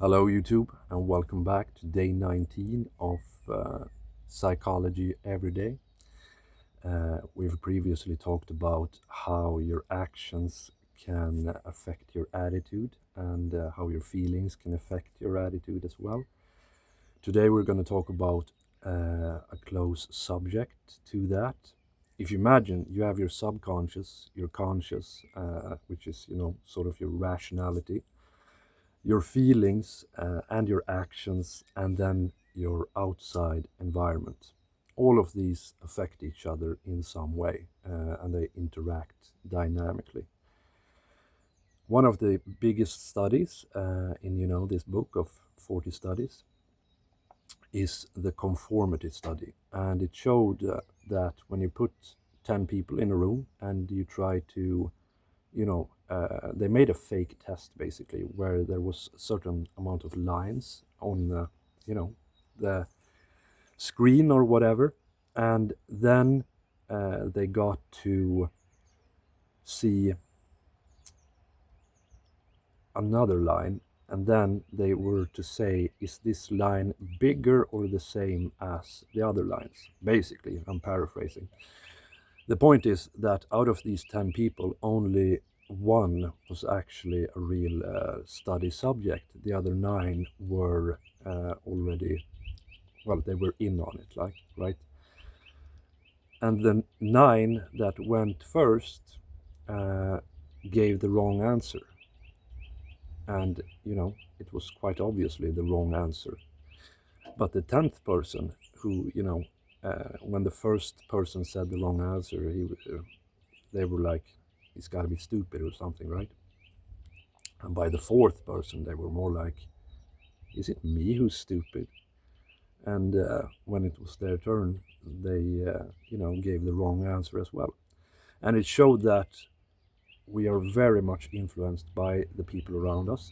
Hello YouTube and welcome back to day 19 of Psychology Everyday. We've previously talked about how your actions can affect your attitude and how your feelings can affect your attitude as well. Today we're going to talk about a close subject to that. If you imagine you have your subconscious, your conscious, which is, sort of your rationality, your feelings and your actions, and then your outside environment. All of these affect each other in some way and they interact dynamically. One of the biggest studies in this book of 40 studies is the Conformity study, and it showed that when you put 10 people in a room and you try to they made a fake test basically where there was a certain amount of lines on the screen or whatever, and then they got to see another line, and then they were to say, is this line bigger or the same as the other lines? Basically, I'm paraphrasing. The point is that out of these 10 people, only one was actually a real study subject. The other 9 were already, well, they were in on it, right? And the 9 that went first gave the wrong answer. And, it was quite obviously the wrong answer. But the 10th person who, when the first person said the wrong answer, they were like, he's got to be stupid or something, right? And by the 4th person, they were more like, is it me who's stupid? And when it was their turn, they, gave the wrong answer as well. And it showed that we are very much influenced by the people around us.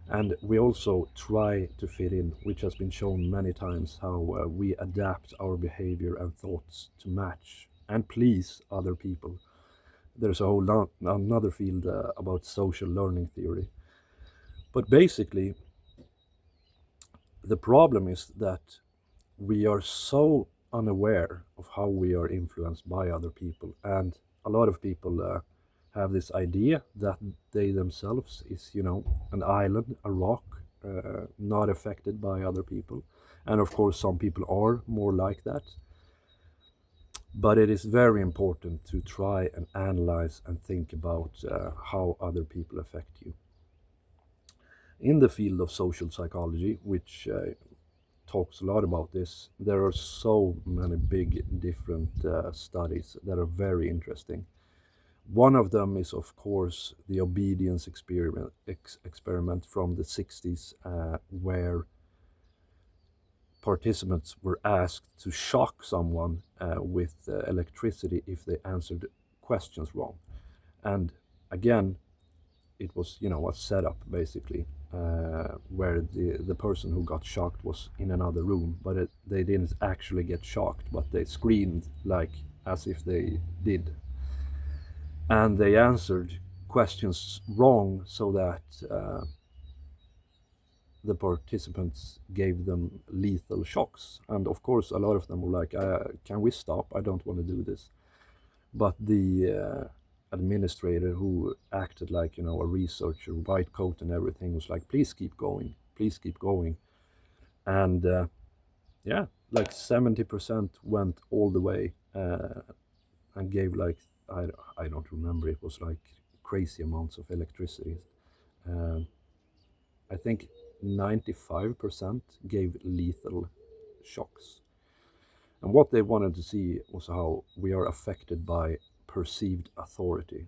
And we also try to fit in, which has been shown many times, how we adapt our behavior and thoughts to match and please other people. There's a whole another field about social learning theory. But basically, the problem is that we are so unaware of how we are influenced by other people. And a lot of people have this idea that they themselves is, an island, a rock, not affected by other people. And of course, some people are more like that. But it is very important to try and analyze and think about how other people affect you. In the field of social psychology, which talks a lot about this, there are so many big different studies that are very interesting. One of them is, of course, the obedience experiment from the 60s, where participants were asked to shock someone with electricity if they answered questions wrong. And again, it was, a setup basically, where the person who got shocked was in another room, but they didn't actually get shocked, but they screamed like as if they did. And they answered questions wrong so that the participants gave them lethal shocks. And of course, a lot of them were like, can we stop? I don't want to do this. But the administrator, who acted like, a researcher, white coat and everything, was like, please keep going, please keep going. And yeah, like 70% went all the way and gave like, I don't remember, it was like crazy amounts of electricity. I think 95% gave lethal shocks. And what they wanted to see was how we are affected by perceived authority.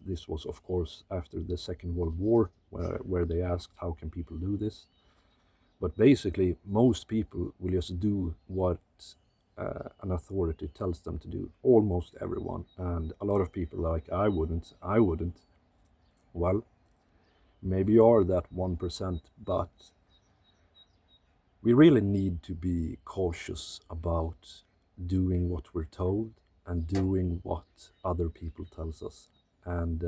This was, of course, after the Second World War, where they asked, how can people do this? But basically, most people will just do what an authority tells them to do. Almost everyone. And a lot of people are like, I wouldn't. Well, maybe you are that 1%, but we really need to be cautious about doing what we're told and doing what other people tells us. And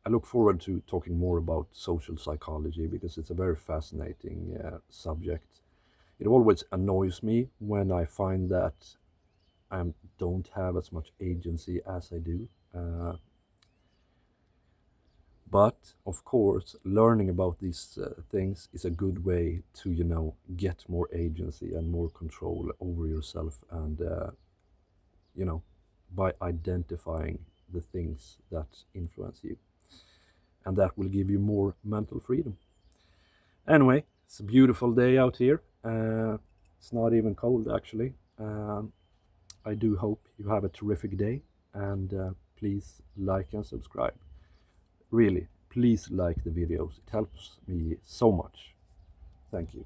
I look forward to talking more about social psychology because it's a very fascinating subject. It always annoys me when I find that I don't have as much agency as I do. But of course, learning about these things is a good way to, get more agency and more control over yourself, and by identifying the things that influence you, and that will give you more mental freedom. Anyway, it's a beautiful day out here. It's not even cold actually. I do hope you have a terrific day, and please like and subscribe. Really, please like the videos. It helps me so much. Thank you.